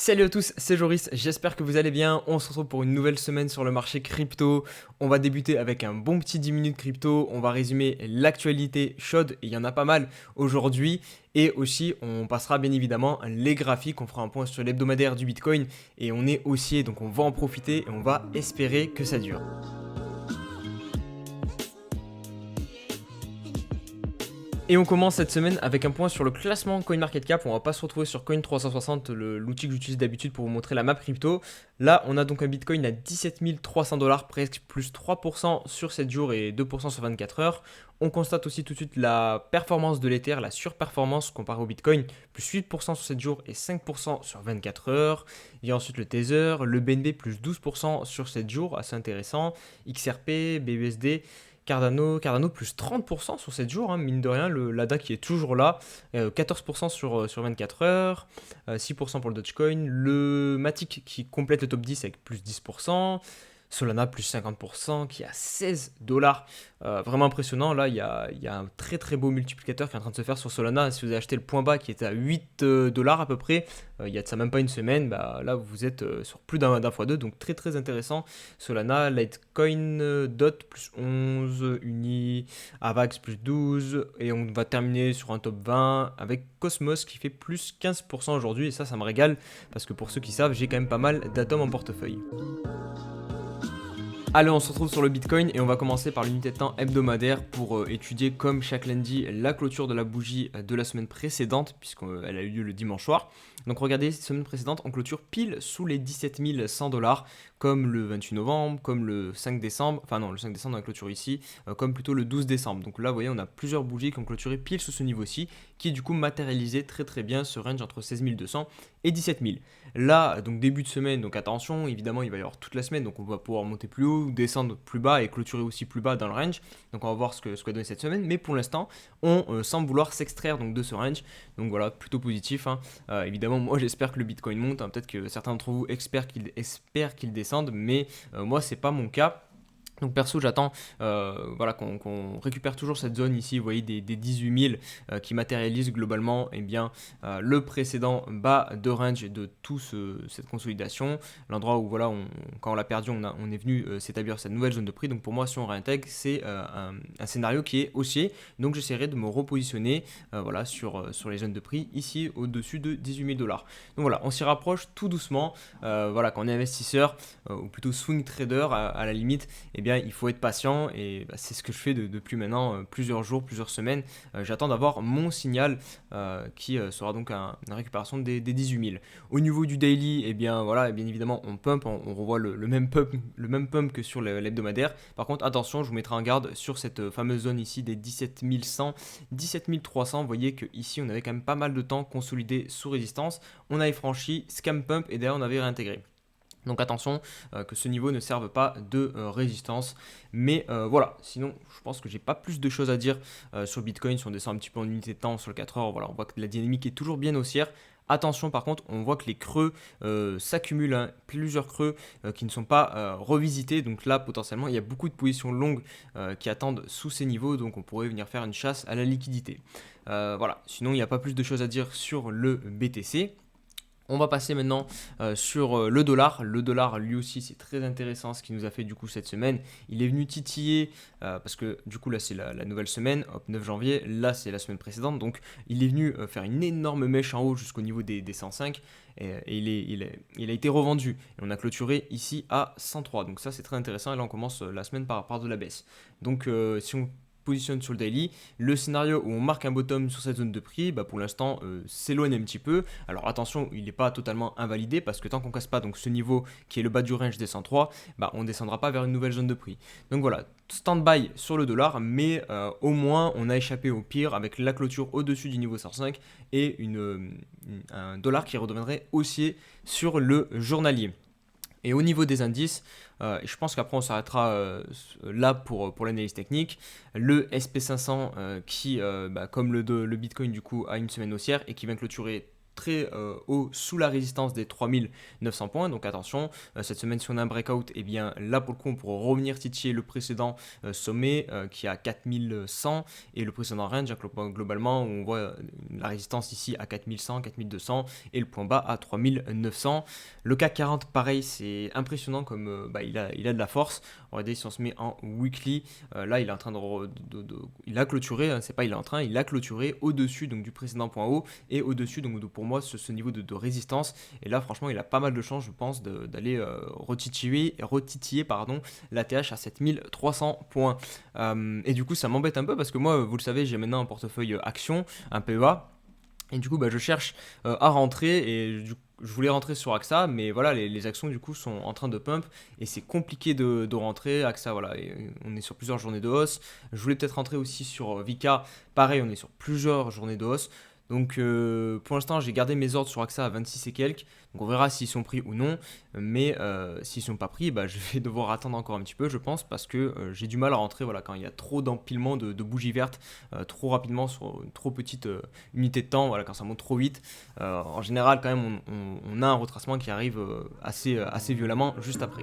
Salut à tous, c'est Joris, j'espère que vous allez bien. On se retrouve pour une nouvelle semaine sur le marché crypto. On va débuter avec un bon petit 10 minutes crypto. On va résumer l'actualité chaude, et il y en a pas mal aujourd'hui. Et aussi, on passera bien évidemment les graphiques. On fera un point sur l'hebdomadaire du Bitcoin. Et on est haussier, donc on va en profiter et on va espérer que ça dure. Et on commence cette semaine avec un point sur le classement CoinMarketCap. On va pas se retrouver sur Coin360, l'outil que j'utilise d'habitude pour vous montrer la map crypto. Là, on a donc un Bitcoin à 17 300 $, presque plus 3% sur 7 jours et 2% sur 24 heures. On constate aussi tout de suite la performance de l'Ether, la surperformance comparée au Bitcoin, plus 8% sur 7 jours et 5% sur 24 heures. Il y a ensuite le Tether, le BNB plus 12% sur 7 jours, assez intéressant. XRP, BUSD. Cardano plus 30% sur 7 jours, hein, mine de rien, l'ADA qui est toujours là, 14% sur 24 heures, 6% pour le Dogecoin, le Matic qui complète le top 10 avec plus 10%, Solana plus 50% qui est à 16 $. Vraiment impressionnant. Là, il y a un très très beau multiplicateur qui est en train de se faire sur Solana. Si vous avez acheté le point bas qui était à 8 $ à peu près, il y a de ça même pas une semaine, bah, là vous êtes sur plus d'un fois deux. Donc très très intéressant. Solana, Litecoin, DOT plus 11, Uni, Avax plus 12. Et on va terminer sur un top 20 avec Cosmos qui fait plus 15% aujourd'hui. Et ça me régale parce que pour ceux qui savent, j'ai quand même pas mal d'atomes en portefeuille. Allez, on se retrouve sur le Bitcoin et on va commencer par l'unité de temps hebdomadaire pour étudier comme chaque lundi la clôture de la bougie de la semaine précédente puisqu'elle a eu lieu le dimanche soir. Donc regardez, cette semaine précédente, on clôture pile sous les 17 100 $ comme le 28 novembre, comme le 5 décembre, enfin non, le 5 décembre on a clôturé ici, comme plutôt le 12 décembre. Donc là, vous voyez, on a plusieurs bougies qui ont clôturé pile sous ce niveau-ci qui du coup matérialisait très très bien ce range entre 16 200 et 17 000. Là, donc début de semaine, donc attention, évidemment il va y avoir toute la semaine, donc on va pouvoir monter plus haut, descendre plus bas et clôturer aussi plus bas dans le range. Donc on va voir ce que va donner cette semaine, mais pour l'instant, on semble vouloir s'extraire donc de ce range. Donc voilà, plutôt positif, hein. Évidemment, moi j'espère que le Bitcoin monte, hein. Peut-être que certains d'entre vous espèrent qu'il descende, mais moi c'est pas mon cas. Donc perso, j'attends voilà, qu'on récupère toujours cette zone ici, vous voyez, des 18 000 qui matérialisent globalement le précédent bas de range de cette consolidation. L'endroit où, voilà, quand on l'a perdu, on est venu s'établir cette nouvelle zone de prix. Donc pour moi, si on réintègre, c'est un scénario qui est haussier. Donc j'essaierai de me repositionner voilà, sur les zones de prix ici au-dessus de 18 000 $. Donc voilà, on s'y rapproche tout doucement. Voilà, quand on est investisseur, ou plutôt swing trader à la limite, il faut être patient et c'est ce que je fais depuis maintenant plusieurs jours, plusieurs semaines. J'attends d'avoir mon signal qui sera donc une récupération des 18 000. Au niveau du daily, voilà, bien évidemment on pump, on revoit le même pump que sur l'hebdomadaire. Par contre, attention, je vous mettrai en garde sur cette fameuse zone ici des 17 100, 17 300. Vous voyez qu'ici on avait quand même pas mal de temps consolidé sous résistance. On avait franchi, scam pump et derrière on avait réintégré. Donc attention que ce niveau ne serve pas de résistance. Mais voilà, sinon je pense que j'ai pas plus de choses à dire sur Bitcoin. Si on descend un petit peu en unité de temps sur le 4 heures, voilà, on voit que la dynamique est toujours bien haussière. Attention par contre, on voit que les creux s'accumulent, hein, plusieurs creux qui ne sont pas revisités. Donc là potentiellement il y a beaucoup de positions longues qui attendent sous ces niveaux. Donc on pourrait venir faire une chasse à la liquidité. Voilà, sinon il n'y a pas plus de choses à dire sur le BTC. On va passer maintenant sur le dollar. Le dollar, lui aussi, c'est très intéressant ce qu'il nous a fait du coup cette semaine. Il est venu titiller parce que du coup là c'est la nouvelle semaine, hop, 9 janvier. Là c'est la semaine précédente. Donc il est venu faire une énorme mèche en haut jusqu'au niveau des 105 et il a été revendu. Et on a clôturé ici à 103. Donc ça c'est très intéressant. Et là on commence la semaine par de la baisse. Donc si on positionne sur le daily, le scénario où on marque un bottom sur cette zone de prix, bah pour l'instant s'éloigne un petit peu. Alors attention, il n'est pas totalement invalidé parce que tant qu'on casse pas donc ce niveau qui est le bas du range des 103, bah on ne descendra pas vers une nouvelle zone de prix. Donc voilà, stand-by sur le dollar, mais au moins on a échappé au pire avec la clôture au-dessus du niveau 105 et un dollar qui redeviendrait haussier sur le journalier. Et au niveau des indices, et je pense qu'après on s'arrêtera là pour l'analyse technique, le SP500 qui, comme le Bitcoin du coup, a une semaine haussière et qui vient clôturer très haut sous la résistance des 3900 points. Donc attention, cette semaine si on a un breakout, et bien là pour le coup on pourra revenir titiller le précédent sommet qui est à 4100 et le précédent range globalement où on voit la résistance ici à 4100, 4200 et le point bas à 3900. Le CAC 40 pareil, c'est impressionnant comme il a de la force. Regardez si on se met en weekly, là il est en train il a clôturé, hein, c'est pas il est en train, il a clôturé au-dessus donc du précédent point haut et au-dessus donc pour moi ce niveau de résistance. Et là franchement il a pas mal de chance je pense d'aller retitiller la TH à 7300 points. Et du coup ça m'embête un peu parce que moi vous le savez j'ai maintenant un portefeuille action, un PEA. Et du coup, je cherche à rentrer et je voulais rentrer sur AXA, mais voilà, les actions du coup sont en train de pump et c'est compliqué de rentrer. AXA, voilà, on est sur plusieurs journées de hausse. Je voulais peut-être rentrer aussi sur Vika, pareil, on est sur plusieurs journées de hausse. Donc pour l'instant, j'ai gardé mes ordres sur AXA à 26 et quelques. Donc on verra s'ils sont pris ou non. Mais s'ils ne sont pas pris, je vais devoir attendre encore un petit peu, je pense, parce que j'ai du mal à rentrer quand il y a trop d'empilement de bougies vertes trop rapidement sur une trop petite unité de temps, quand ça monte trop vite. En général, quand même, on a un retracement qui arrive assez violemment juste après.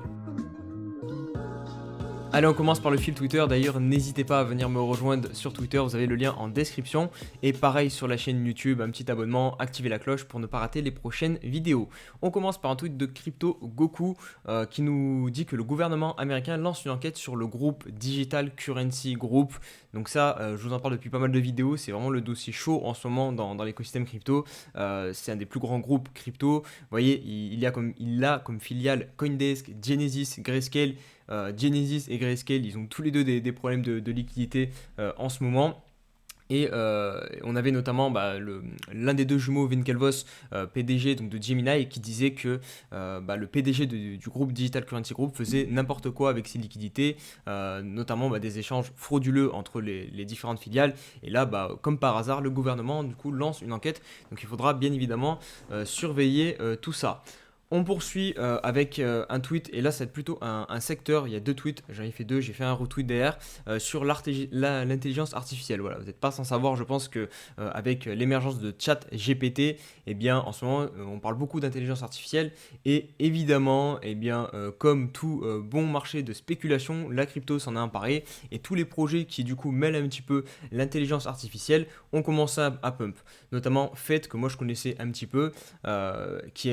Allez, on commence par le fil Twitter. D'ailleurs, n'hésitez pas à venir me rejoindre sur Twitter, vous avez le lien en description. Et pareil sur la chaîne YouTube, un petit abonnement, activez la cloche pour ne pas rater les prochaines vidéos. On commence par un tweet de Crypto Goku qui nous dit que le gouvernement américain lance une enquête sur le groupe Digital Currency Group. Donc ça, je vous en parle depuis pas mal de vidéos, c'est vraiment le dossier chaud en ce moment dans l'écosystème crypto. C'est un des plus grands groupes crypto. Vous voyez, il a comme filiale Coindesk, Genesis, Grayscale. Genesis et Grayscale, ils ont tous les deux des problèmes de liquidité en ce moment. Et on avait notamment l'un des deux jumeaux, Winklevoss, PDG donc de Gemini, qui disait que le PDG du groupe Digital Currency Group faisait n'importe quoi avec ses liquidités, notamment des échanges frauduleux entre les différentes filiales. Et là, comme par hasard, le gouvernement du coup lance une enquête. Donc il faudra bien évidemment surveiller tout ça. On poursuit avec un tweet, et là c'est plutôt un secteur, il y a deux tweets, j'en ai fait deux, j'ai fait un retweet derrière, sur l'intelligence artificielle. Voilà, vous n'êtes pas sans savoir, je pense que avec l'émergence de ChatGPT, eh bien en ce moment on parle beaucoup d'intelligence artificielle, et évidemment, comme tout bon marché de spéculation, la crypto s'en a emparé, et tous les projets qui du coup mêlent un petit peu l'intelligence artificielle ont commencé à pump, notamment Fate que moi je connaissais un petit peu, qui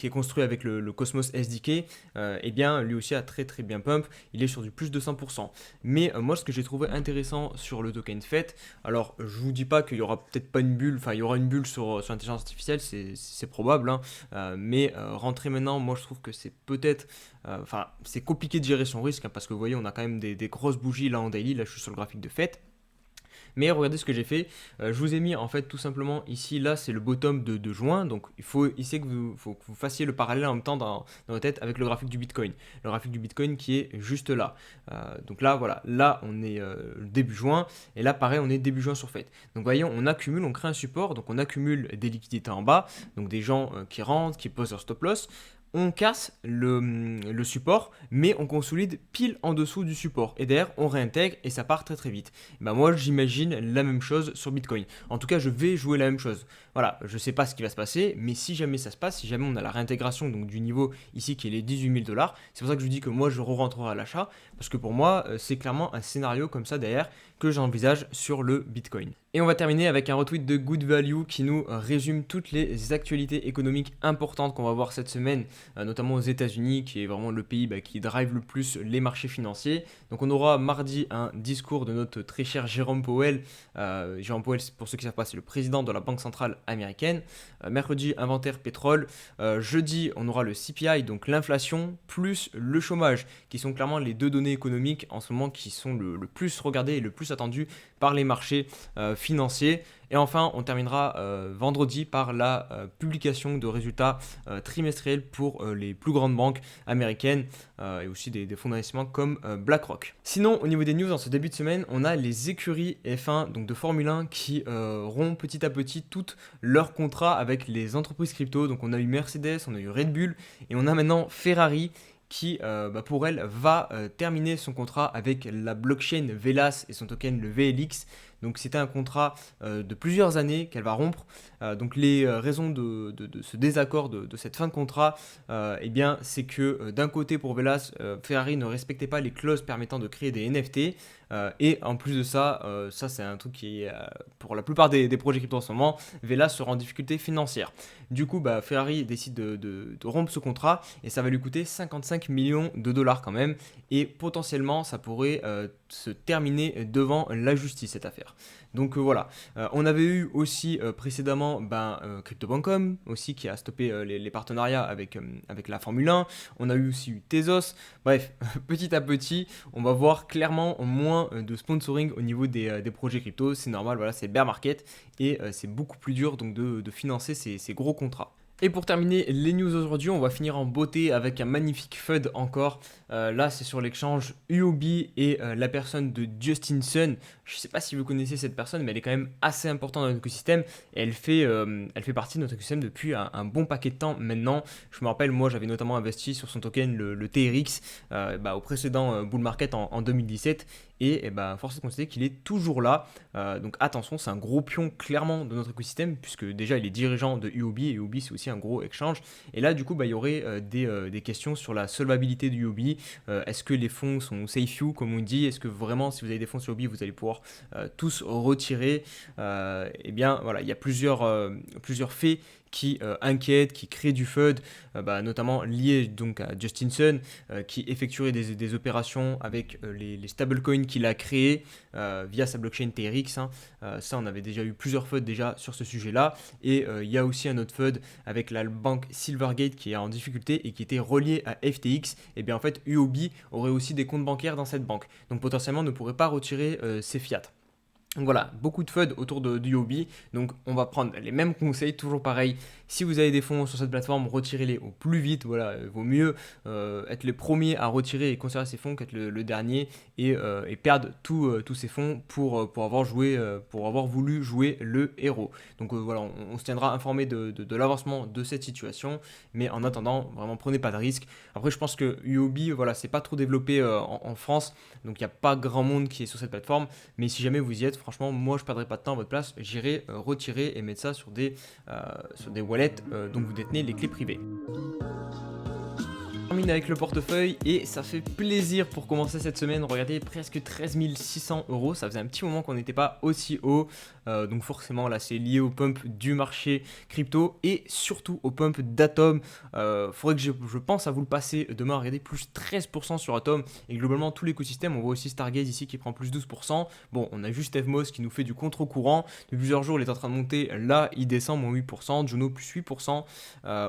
est construit avec le Cosmos SDK, lui aussi a très très bien pump, il est sur du plus de 100%. Mais moi ce que j'ai trouvé intéressant sur le token Fate, alors je vous dis pas qu'il y aura peut-être pas une bulle, il y aura une bulle sur l'intelligence artificielle, c'est probable, mais rentrer maintenant, moi je trouve que c'est peut-être, c'est compliqué de gérer son risque, parce que vous voyez on a quand même des grosses bougies là en daily, là je suis sur le graphique de Fate. Mais regardez ce que j'ai fait, je vous ai mis en fait tout simplement ici, là c'est le bottom de juin, donc il faut ici que vous fassiez le parallèle en même temps dans votre tête avec le graphique du Bitcoin. Le graphique du Bitcoin qui est juste là. Donc là voilà, là on est début juin, et là pareil on est début juin sur Fate. Donc voyez, on accumule, on crée un support, donc on accumule des liquidités en bas, donc des gens qui rentrent, qui posent leur stop loss. On casse le support, mais on consolide pile en dessous du support. Et derrière, on réintègre et ça part très très vite. Moi, j'imagine la même chose sur Bitcoin. En tout cas, je vais jouer la même chose. Voilà, je ne sais pas ce qui va se passer, mais si jamais ça se passe, si jamais on a la réintégration donc, du niveau ici qui est les 18 000 $, c'est pour ça que je dis que moi, je re-rentrerai à l'achat, parce que pour moi, c'est clairement un scénario comme ça derrière que j'envisage sur le Bitcoin. Et on va terminer avec un retweet de Good Value qui nous résume toutes les actualités économiques importantes qu'on va voir cette semaine, notamment aux États-Unis, qui est vraiment le pays qui drive le plus les marchés financiers. Donc on aura mardi un discours de notre très cher Jérôme Powell. Jérôme Powell, pour ceux qui ne savent pas, c'est le président de la Banque centrale américaine. Mercredi, inventaire pétrole. Jeudi, on aura le CPI, donc l'inflation, plus le chômage, qui sont clairement les deux données économiques en ce moment qui sont le plus regardées et le plus attendues par les marchés financiers. Et enfin, on terminera vendredi par la publication de résultats trimestriels pour les plus grandes banques américaines et aussi des fonds d'investissement comme BlackRock. Sinon, au niveau des news, en ce début de semaine, on a les écuries F1 donc de Formule 1 qui rompent petit à petit tous leurs contrats avec les entreprises crypto. Donc on a eu Mercedes, on a eu Red Bull et on a maintenant Ferrari qui, pour elle, va terminer son contrat avec la blockchain Velas et son token le VLX. Donc c'était un contrat de plusieurs années qu'elle va rompre. Donc les raisons de ce désaccord, de cette fin de contrat, eh bien c'est que d'un côté pour Velas, Ferrari ne respectait pas les clauses permettant de créer des NFT. Et en plus de ça, ça c'est un truc qui est pour la plupart des projets crypto en ce moment, Velas sera en difficulté financière. Du coup, Ferrari décide de rompre ce contrat et ça va lui coûter 55 millions de dollars quand même. Et potentiellement, ça pourrait se terminer devant la justice cette affaire. Donc voilà, on avait eu aussi précédemment Crypto.com aussi qui a stoppé les partenariats avec la Formule 1. On a eu aussi eu Tezos. Bref, petit à petit, on va voir clairement moins de sponsoring au niveau des projets crypto. C'est normal, voilà, c'est bear market et c'est beaucoup plus dur donc de financer ces gros contrats. Et pour terminer les news aujourd'hui, on va finir en beauté avec un magnifique FUD encore. Là, c'est sur l'exchange UOB et la personne de Justin Sun. Je ne sais pas si vous connaissez cette personne, mais elle est quand même assez importante dans notre écosystème. Et elle fait partie de notre écosystème depuis un bon paquet de temps maintenant. Je me rappelle, moi, j'avais notamment investi sur son token, le TRX, au précédent bull market en 2017. Et force est de constater qu'il est toujours là. Donc attention, c'est un gros pion clairement de notre écosystème, puisque déjà il est dirigeant de UOB, et UOB c'est aussi un gros exchange. Et là du coup il y aurait des questions sur la solvabilité de UOB. Est-ce que les fonds sont safe you comme on dit? Est-ce que vraiment si vous avez des fonds sur UOB vous allez pouvoir tous retirer? Eh bien voilà, il y a plusieurs faits qui inquiètent, qui créent du FUD, notamment lié donc à Justin Sun, qui effectuerait des opérations avec les stablecoins qu'il a créés via sa blockchain TRX. Ça, on avait déjà eu plusieurs FUD déjà sur ce sujet-là. Et il y a aussi un autre FUD avec la banque Silvergate qui est en difficulté et qui était reliée à FTX. Et bien en fait, UOB aurait aussi des comptes bancaires dans cette banque. Donc potentiellement ne pourrait pas retirer ses fiat. Donc voilà, beaucoup de FUD autour de UOB. Donc on va prendre les mêmes conseils, toujours pareil. Si vous avez des fonds sur cette plateforme, retirez-les au plus vite. Voilà, il vaut mieux être les premiers à retirer et conserver ces fonds qu'être le dernier et perdre tous ces fonds pour avoir voulu jouer le héros. Donc voilà, on se tiendra informé de l'avancement de cette situation. Mais en attendant, vraiment prenez pas de risques. Après, je pense que UOB, voilà, c'est pas trop développé en France. Donc il n'y a pas grand monde qui est sur cette plateforme. Mais si jamais vous y êtes, franchement, moi je perdrai pas de temps à votre place, j'irai retirer et mettre ça sur des wallets dont vous détenez les clés privées. On termine avec le portefeuille et ça fait plaisir pour commencer cette semaine. Regardez, presque 13 600 euros. Ça faisait un petit moment qu'on n'était pas aussi haut. Donc forcément là c'est lié au pump du marché crypto et surtout au pump d'Atom. Faudrait que je pense à vous le passer demain. Regardez, plus 13% sur Atom et globalement tout l'écosystème. On voit aussi Stargaze ici qui prend plus 12%. Bon, on a juste Evmos qui nous fait du contre-courant. Depuis plusieurs jours il est en train de monter. Là il descend moins 8%. Juno plus 8%.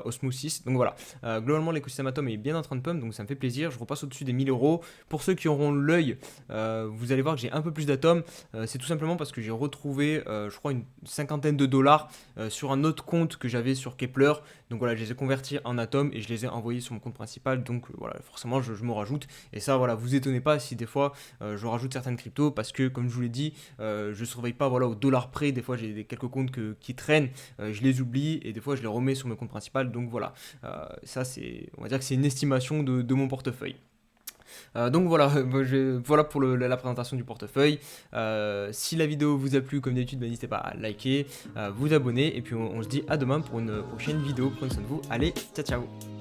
Osmosis. Donc voilà, globalement l'écosystème Atom est bien en train de pump, donc ça me fait plaisir. Je repasse au-dessus des 1000 euros. Pour ceux qui auront l'œil, vous allez voir que j'ai un peu plus d'Atom. C'est tout simplement parce que j'ai retrouvé je crois une cinquantaine de dollars sur un autre compte que j'avais sur Kepler. Donc voilà, je les ai convertis en Atom et je les ai envoyés sur mon compte principal. Donc voilà, forcément je me rajoute. Et ça voilà, vous étonnez pas si des fois je rajoute certaines cryptos parce que comme je vous l'ai dit, je surveille pas voilà au dollar près. Des fois j'ai quelques comptes qui traînent, je les oublie et des fois je les remets sur mon compte principal. Donc voilà, ça c'est, on va dire que c'est une estimation de mon portefeuille. Donc voilà, voilà pour la présentation du portefeuille. Si la vidéo vous a plu, comme d'habitude, n'hésitez pas à liker, vous abonner, et puis on se dit à demain pour une prochaine vidéo. Prenez soin de vous. Allez, ciao ciao.